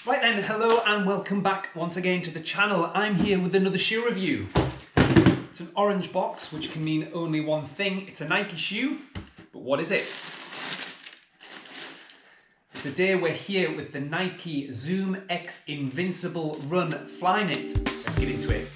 Right then, hello and welcome back once again to the channel. I'm here with another shoe review. It's an orange box, which can mean only one thing. It's a Nike shoe, but what is it? So today we're here with the Nike Zoom X Invincible Run FLYKNIT. Let's get into it.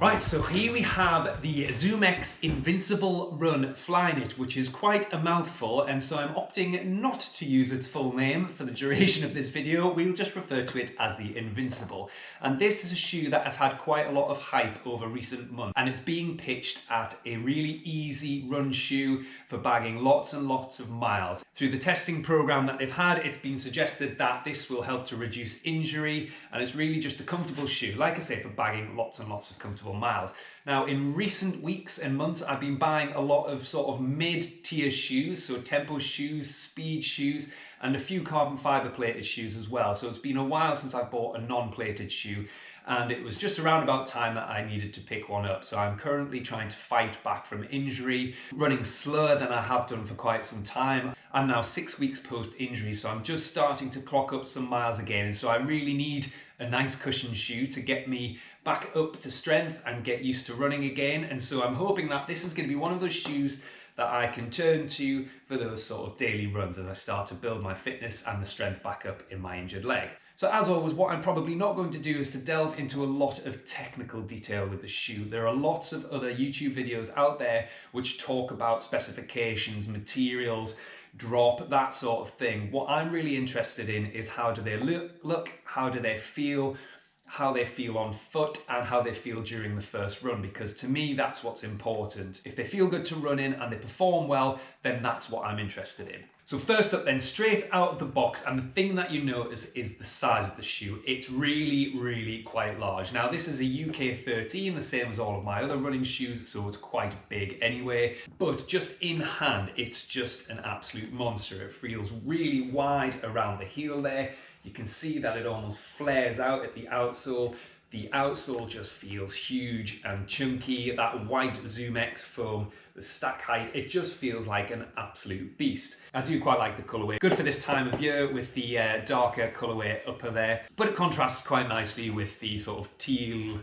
Right, so here we have the Zoom X Invincible Run FLYKNIT, which is quite a mouthful, and so I'm opting not to use its full name for the duration of this video. We'll just refer to it as the Invincible. And this is a shoe that has had quite a lot of hype over recent months, and it's being pitched at a really easy run shoe for bagging lots and lots of miles. Through the testing program that they've had, it's been suggested that this will help to reduce injury, and it's really just a comfortable shoe, like I say, for bagging lots and lots of comfortable miles. Now, in recent weeks and months, I've been buying a lot of sort of mid-tier shoes, so tempo shoes, speed shoes, and a few carbon fiber plated shoes as well. So it's been a while since I've bought a non-plated shoe, and it was just around about time that I needed to pick one up. So I'm currently trying to fight back from injury, running slower than I have done for quite some time. I'm now 6 weeks post-injury, so I'm just starting to clock up some miles again, and so I really need a nice cushion shoe to get me back up to strength and get used to running again. And so I'm hoping that this is going to be one of those shoes that I can turn to for those sort of daily runs as I start to build my fitness and the strength back up in my injured leg. So as always, what I'm probably not going to do is to delve into a lot of technical detail with the shoe. There are lots of other YouTube videos out there which talk about specifications, materials, drop, that sort of thing. What I'm really interested in is how do they look, how do they feel, how they feel on foot, and how they feel during the first run, because to me that's what's important. If they feel good to run in and they perform well, then that's what I'm interested in. So first up then, straight out of the box, and the thing that you notice is the size of the shoe. It's really quite large. Now this is a UK 13, the same as all of my other running shoes, so it's quite big anyway, but just in hand, it's just an absolute monster. It feels really wide around the heel there. You can see that it almost flares out at the outsole. The outsole just feels huge and chunky. That white Zoom X foam, the stack height, it just feels like an absolute beast. I do quite like the colourway. Good for this time of year with the darker colourway upper there, but it contrasts quite nicely with the sort of teal,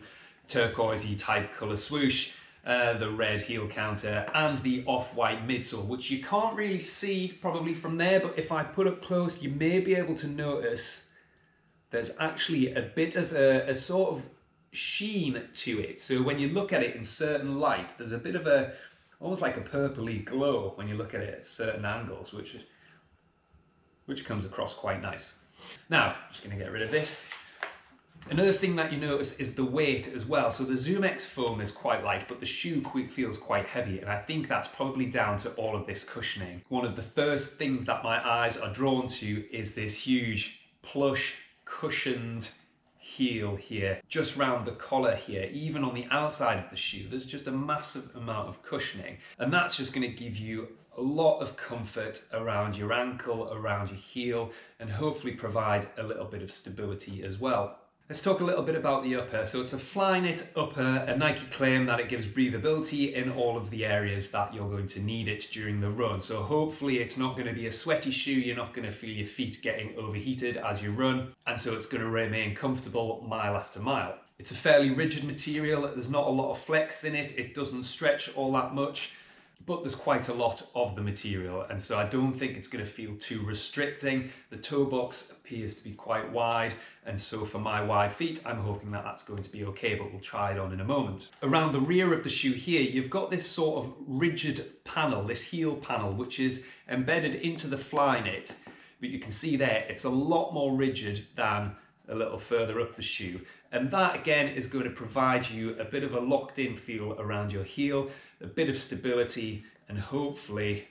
turquoisey type colour swoosh. The red heel counter and the off-white midsole, which you can't really see probably from there, but if I put up close, you may be able to notice there's actually a bit of a sort of sheen to it. So when you look at it in certain light, there's a bit of a, almost like a purpley glow when you look at it at certain angles, which comes across quite nice. Now, I'm just gonna get rid of this. Another thing that you notice is the weight as well. So the Zoom X foam is quite light, but the shoe feels quite heavy, and I think that's probably down to all of this cushioning. One of the first things that my eyes are drawn to is this huge plush cushioned heel here, just round the collar here. Even on the outside of the shoe, there's just a massive amount of cushioning, and that's just going to give you a lot of comfort around your ankle, around your heel, and hopefully provide a little bit of stability as well. Let's talk a little bit about the upper. So it's a FLYKNIT upper, a Nike claim that it gives breathability in all of the areas that you're going to need it during the run. So hopefully it's not going to be a sweaty shoe, you're not going to feel your feet getting overheated as you run, and so it's going to remain comfortable mile after mile. It's a fairly rigid material, there's not a lot of flex in it, it doesn't stretch all that much, but there's quite a lot of the material, and so I don't think it's going to feel too restricting. The toe box appears to be quite wide, and so for my wide feet, I'm hoping that that's going to be okay, but we'll try it on in a moment. Around the rear of the shoe here, you've got this sort of rigid panel, this heel panel, which is embedded into the FLYKNIT, but you can see there, it's a lot more rigid than a little further up the shoe, and that again is going to provide you a bit of a locked in feel around your heel, a bit of stability, and hopefully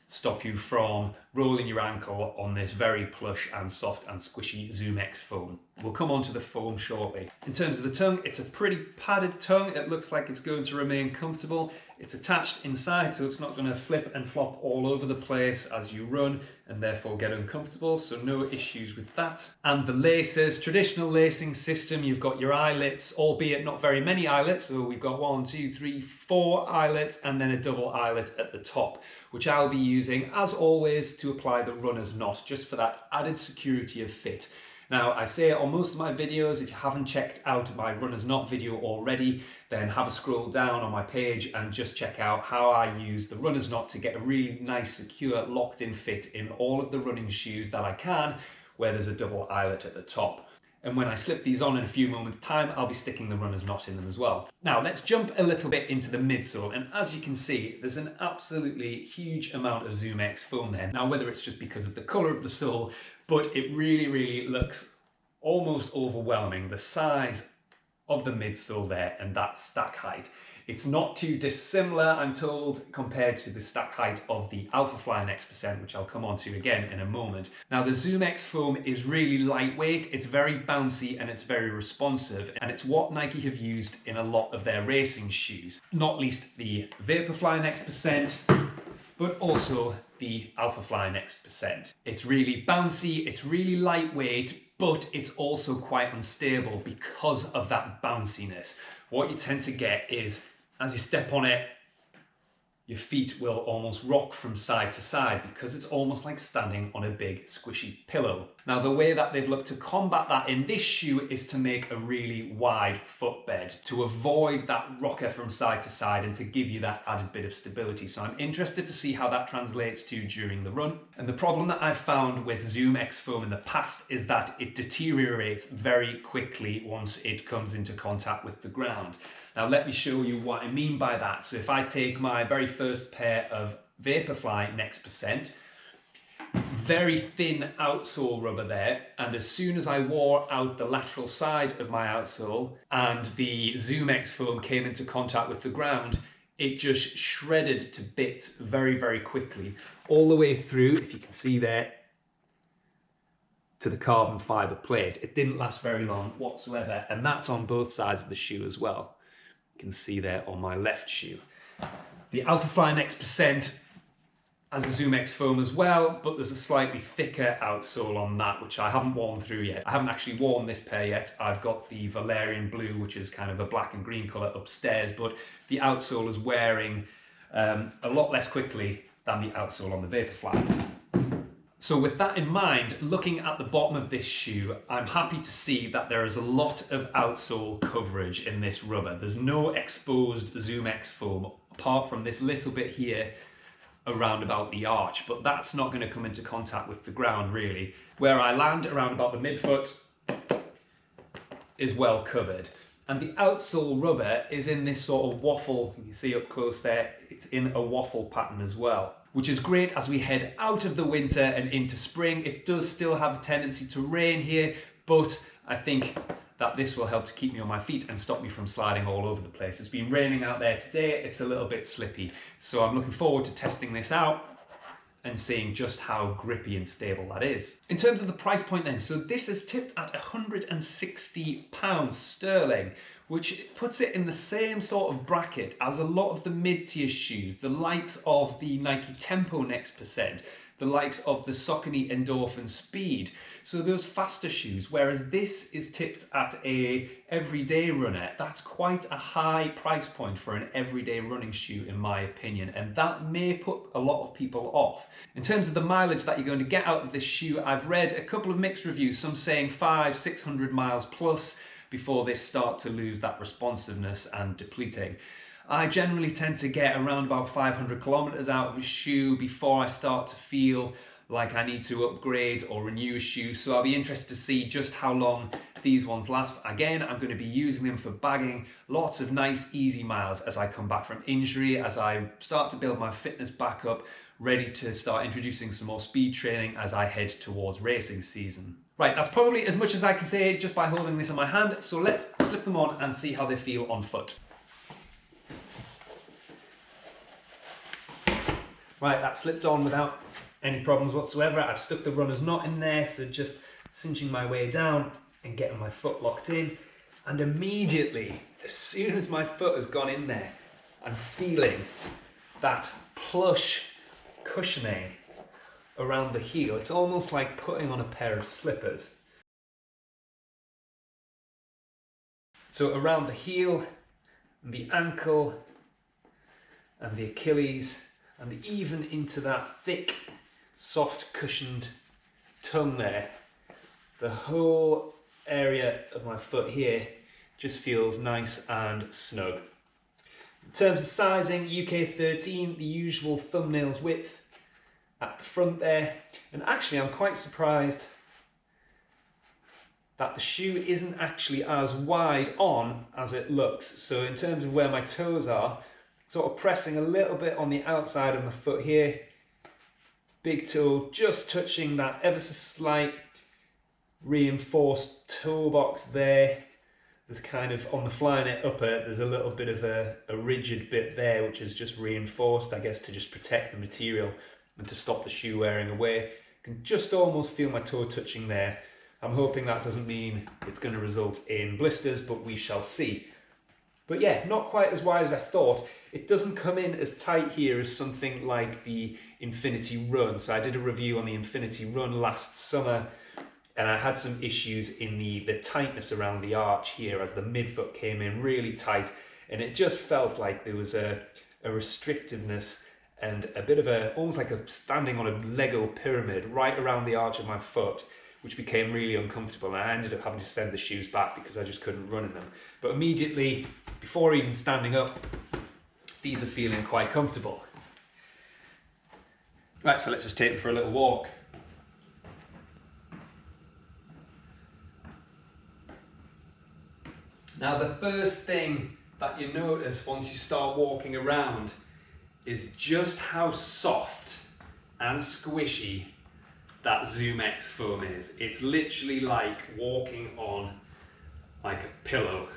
stop you from rolling your ankle on this very plush and soft and squishy Zoom X foam. We'll come on to the foam shortly. In terms of the tongue, it's a pretty padded tongue. It looks like it's going to remain comfortable. It's attached inside, so it's not going to flip and flop all over the place as you run and therefore get uncomfortable, so no issues with that. And the laces, traditional lacing system, you've got your eyelets, albeit not very many eyelets, so we've got 1, 2, 3, 4 eyelets and then a double eyelet at the top, which I'll be using, as always, to apply the runner's knot, just for that added security of fit. Now, I say on most of my videos, if you haven't checked out my runner's knot video already, then have a scroll down on my page and just check out how I use the runner's knot to get a really nice, secure, locked-in fit in all of the running shoes that I can, where there's a double eyelet at the top. And when I slip these on in a few moments' time, I'll be sticking the runner's knot in them as well. Now, let's jump a little bit into the midsole. And as you can see, there's an absolutely huge amount of ZoomX foam there. Now, whether it's just because of the color of the sole, but it really, really looks almost overwhelming, the size of the midsole there and that stack height. It's not too dissimilar, I'm told, compared to the stack height of the AlphaFly Next%, which I'll come on to again in a moment. Now, the ZoomX foam is really lightweight, it's very bouncy and it's very responsive, and it's what Nike have used in a lot of their racing shoes, not least the Vaporfly Next%, but also the AlphaFly Next%. It's really bouncy, it's really lightweight, but it's also quite unstable because of that bounciness. What you tend to get is, as you step on it, your feet will almost rock from side to side because it's almost like standing on a big squishy pillow. Now, the way that they've looked to combat that in this shoe is to make a really wide footbed to avoid that rocker from side to side and to give you that added bit of stability. So I'm interested to see how that translates to during the run. And the problem that I've found with ZoomX foam in the past is that it deteriorates very quickly once it comes into contact with the ground. Now, let me show you what I mean by that. So if I take my very first pair of Vaporfly Next%, very thin outsole rubber there, and as soon as I wore out the lateral side of my outsole and the ZoomX foam came into contact with the ground, it just shredded to bits very, very quickly, all the way through, if you can see there, to the carbon fiber plate. It didn't last very long whatsoever, and that's on both sides of the shoe as well. You can see there on my left shoe. The AlphaFly Next% has a ZoomX foam as well, but there's a slightly thicker outsole on that, which I haven't worn through yet. I haven't actually worn this pair yet. I've got the Valerian Blue, which is kind of a black and green color upstairs, but the outsole is wearing a lot less quickly than the outsole on the Vaporfly. So with that in mind, looking at the bottom of this shoe, I'm happy to see that there is a lot of outsole coverage in this rubber. There's no exposed ZoomX foam, apart from this little bit here around about the arch, but that's not going to come into contact with the ground really. Where I land around about the midfoot is well covered. And the outsole rubber is in this sort of waffle, you can see up close there, it's in a waffle pattern as well, which is great as we head out of the winter and into spring. It does still have a tendency to rain here, but I think that this will help to keep me on my feet and stop me from sliding all over the place. It's been raining out there today, it's a little bit slippy, so I'm looking forward to testing this out and seeing just how grippy and stable that is. In terms of the price point then, so this is tipped at £160 sterling, which puts it in the same sort of bracket as a lot of the mid-tier shoes, the likes of the Nike Tempo Next%, the likes of the Saucony Endorphin Speed. So those faster shoes, whereas this is tipped at a everyday runner. That's quite a high price point for an everyday running shoe in my opinion, and that may put a lot of people off. In terms of the mileage that you're going to get out of this shoe, I've read a couple of mixed reviews, some saying 500-600 miles plus before they start to lose that responsiveness and depleting. I generally tend to get around about 500 kilometers out of a shoe before I start to feel like I need to upgrade or renew a shoe. So I'll be interested to see just how long these ones last. Again, I'm going to be using them for bagging lots of nice easy miles as I come back from injury, as I start to build my fitness back up, ready to start introducing some more speed training as I head towards racing season. Right, that's probably as much as I can say just by holding this in my hand. So let's slip them on and see how they feel on foot. Right, that slipped on without any problems whatsoever. I've stuck the runner's knot in there, so just cinching my way down and getting my foot locked in. And immediately, as soon as my foot has gone in there, I'm feeling that plush cushioning around the heel. It's almost like putting on a pair of slippers. So around the heel, and the ankle, and the Achilles, and even into that thick, soft cushioned tongue there, the whole area of my foot here just feels nice and snug. In terms of sizing, UK 13, the usual thumbnails width at the front there. And actually I'm quite surprised that the shoe isn't actually as wide on as it looks. So in terms of where my toes are, sort of pressing a little bit on the outside of my foot here, big toe just touching that ever so slight reinforced toe box there. There's kind of, on the FLYKNIT upper, there's a little bit of a rigid bit there which is just reinforced, I guess, to just protect the material and to stop the shoe wearing away. I can just almost feel my toe touching there. I'm hoping that doesn't mean it's going to result in blisters, but we shall see. But yeah, not quite as wide as I thought. It doesn't come in as tight here as something like the Infinity Run. So I did a review on the Infinity Run last summer, and I had some issues in the tightness around the arch here as the midfoot came in really tight, and it just felt like there was a restrictiveness and a bit of almost like a standing on a Lego pyramid right around the arch of my foot, which became really uncomfortable, and I ended up having to send the shoes back because I just couldn't run in them. But immediately, before even standing up, these are feeling quite comfortable. Right, so let's just take them for a little walk. Now the first thing that you notice once you start walking around is just how soft and squishy that ZoomX foam is. It's literally like walking on like a pillow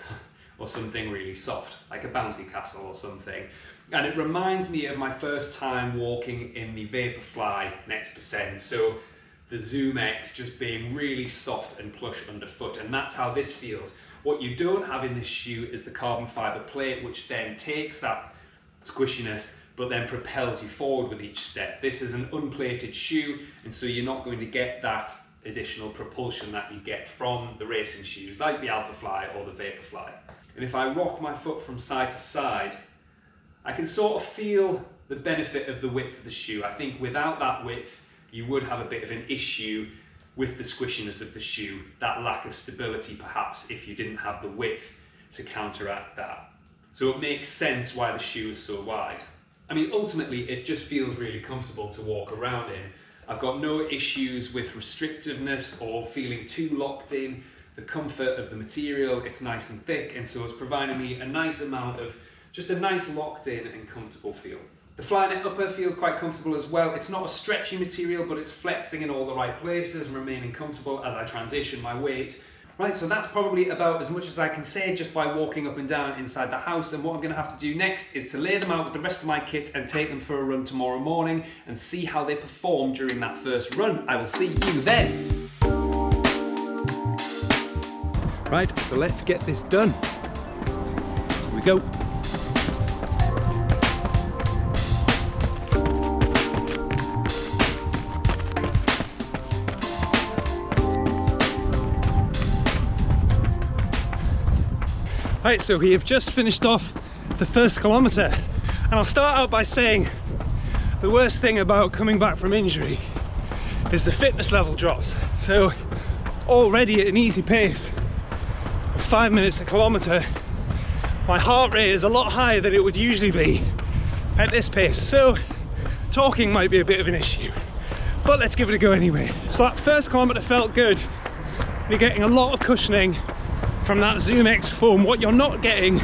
or something really soft, like a bouncy castle or something. And it reminds me of my first time walking in the Vaporfly Next Percent. So the ZoomX just being really soft and plush underfoot, and that's how this feels. What you don't have in this shoe is the carbon fiber plate, which then takes that squishiness but then propels you forward with each step. This is an unplated shoe, and so you're not going to get that additional propulsion that you get from the racing shoes like the Alphafly or the Vaporfly. And if I rock my foot from side to side, I can sort of feel the benefit of the width of the shoe. I think without that width, you would have a bit of an issue with the squishiness of the shoe, that lack of stability perhaps, if you didn't have the width to counteract that. So it makes sense why the shoe is so wide. I mean, ultimately, it just feels really comfortable to walk around in. I've got no issues with restrictiveness or feeling too locked in. The comfort of the material, it's nice and thick, and so it's providing me a nice amount of, just a nice locked in and comfortable feel. The FLYKNIT upper feels quite comfortable as well. It's not a stretchy material, but it's flexing in all the right places and remaining comfortable as I transition my weight. Right, so that's probably about as much as I can say just by walking up and down inside the house, and what I'm going to have to do next is to lay them out with the rest of my kit and take them for a run tomorrow morning and see how they perform during that first run. I will see you then. Right, so let's get this done. Here we go. Right, so we have just finished off the first kilometre, and I'll start out by saying the worst thing about coming back from injury is the fitness level drops. So already at an easy pace of 5 minutes a kilometre, my heart rate is a lot higher than it would usually be at this pace, so talking might be a bit of an issue, but let's give it a go anyway. So that first kilometre felt good. You're getting a lot of cushioning from that ZoomX foam. What you're not getting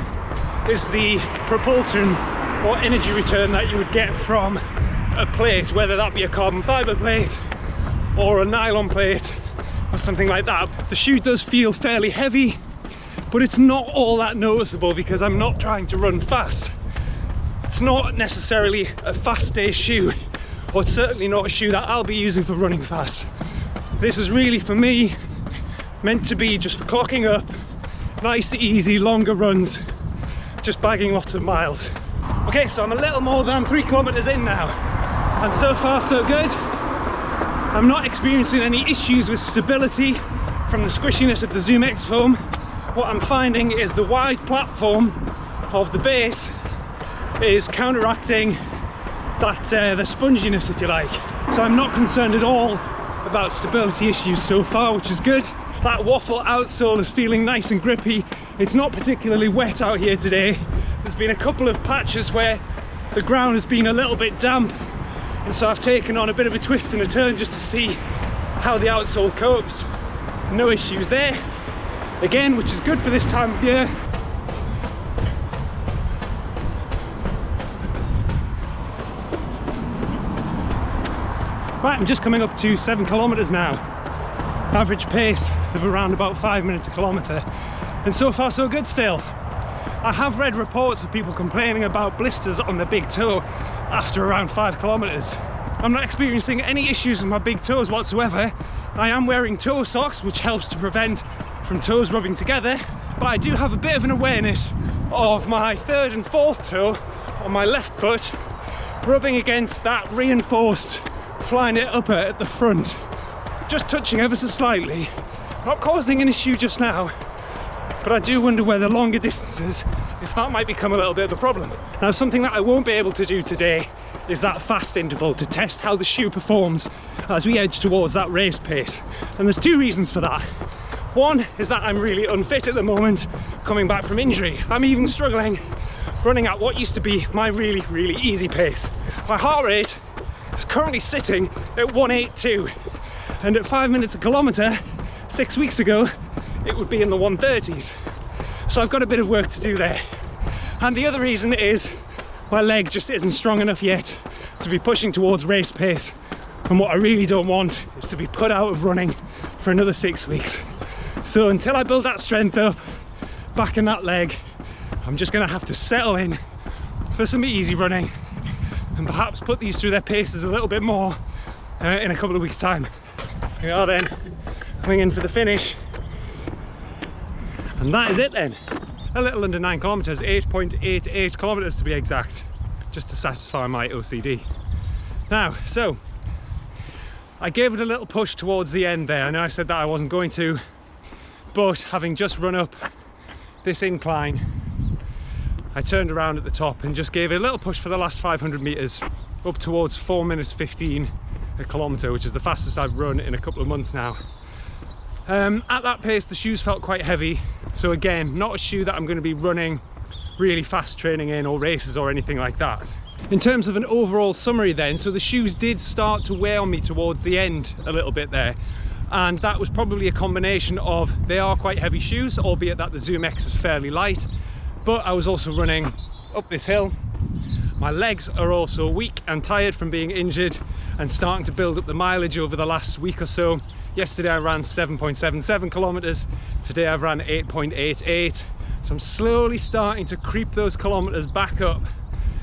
is the propulsion or energy return that you would get from a plate, whether that be a carbon fiber plate or a nylon plate or something like that. The shoe does feel fairly heavy, but it's not all that noticeable because I'm not trying to run fast. It's not necessarily a fast day shoe, or it's certainly not a shoe that I'll be using for running fast. This is really, for me, Meant to be just for clocking up, nice, easy, longer runs, just bagging lots of miles. Okay, so I'm a little more than 3 kilometers in now, and so far so good. I'm not experiencing any issues with stability from the squishiness of the ZoomX foam. What I'm finding is the wide platform of the base is counteracting that the sponginess, if you like. So I'm not concerned at all about stability issues so far, which is good. That waffle outsole is feeling nice and grippy. It's not particularly wet out here today. There's been a couple of patches where the ground has been a little bit damp, and so I've taken on a bit of a twist and a turn just to see how the outsole copes. No issues there, again, which is good for this time of year. Right, I'm just coming up to 7 kilometers now. Average pace of around about 5 minutes a kilometer, and so far so good still. I have read reports of people complaining about blisters on the big toe after around 5 kilometers. I'm not experiencing any issues with my big toes whatsoever. I am wearing toe socks, which helps to prevent from toes rubbing together, but I do have a bit of an awareness of my 3rd and 4th toe on my left foot rubbing against that reinforced FLYKNIT upper at the front, just touching ever so slightly. Not causing an issue just now, but I do wonder whether longer distances, if that might become a little bit of a problem. Now, something that I won't be able to do today is that fast interval to test how the shoe performs as we edge towards that race pace. And there's 2 reasons for that. One is that I'm really unfit at the moment, coming back from injury. I'm even struggling running at what used to be my really, really easy pace. My heart rate is currently sitting at 182, and at 5 minutes a kilometre 6 weeks ago it would be in the 130s. So I've got a bit of work to do there. And the other reason is my leg just isn't strong enough yet to be pushing towards race pace, and what I really don't want is to be put out of running for another 6 weeks. So until I build that strength up back in that leg, I'm just going to have to settle in for some easy running and perhaps put these through their paces a little bit more in a couple of weeks' time. We are then coming in for the finish, and that is it then. A little under 9 kilometers, 8.88 kilometers to be exact, just to satisfy my OCD. Now, so I gave it a little push towards the end there. I know I said that I wasn't going to, but having just run up this incline, I turned around at the top and just gave it a little push for the last 500 meters up towards 4 minutes 15 a kilometer, which is the fastest I've run in a couple of months now. At that pace the shoes felt quite heavy, so again, not a shoe that I'm going to be running really fast training in or races or anything like that. In terms of an overall summary then, so the shoes did start to wear on me towards the end a little bit there, and that was probably a combination of they are quite heavy shoes, albeit that the ZoomX is fairly light, but I was also running up this hill. My legs are also weak and tired from being injured and starting to build up the mileage over the last week or so. Yesterday I ran 7.77 kilometers, today I've ran 8.88, so I'm slowly starting to creep those kilometers back up,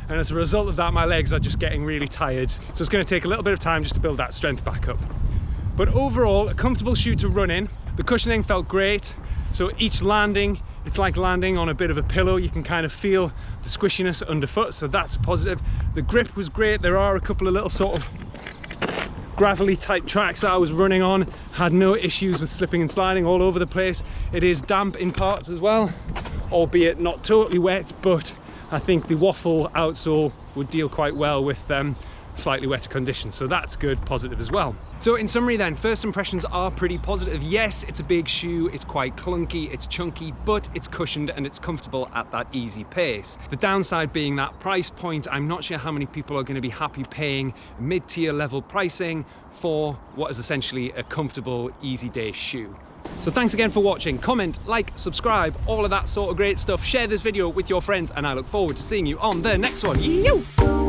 and as a result of that my legs are just getting really tired, so it's going to take a little bit of time just to build that strength back up. But overall, a comfortable shoe to run in. The cushioning felt great, so each landing, it's like landing on a bit of a pillow. You can kind of feel the squishiness underfoot, so that's a positive. The grip was great. There are a couple of little sort of gravelly type tracks that I was running on, had no issues with slipping and sliding all over the place. It is damp in parts as well, albeit not totally wet, but I think the waffle outsole would deal quite well with slightly wetter conditions, so that's good, positive as well. So in summary then, first impressions are pretty positive. Yes, it's a big shoe, it's quite clunky, it's chunky, but it's cushioned and it's comfortable at that easy pace. The downside being that price point. I'm not sure how many people are going to be happy paying mid-tier level pricing for what is essentially a comfortable, easy day shoe. So thanks again for watching. Comment, like, subscribe, all of that sort of great stuff. Share this video with your friends, and I look forward to seeing you on the next one. Yo!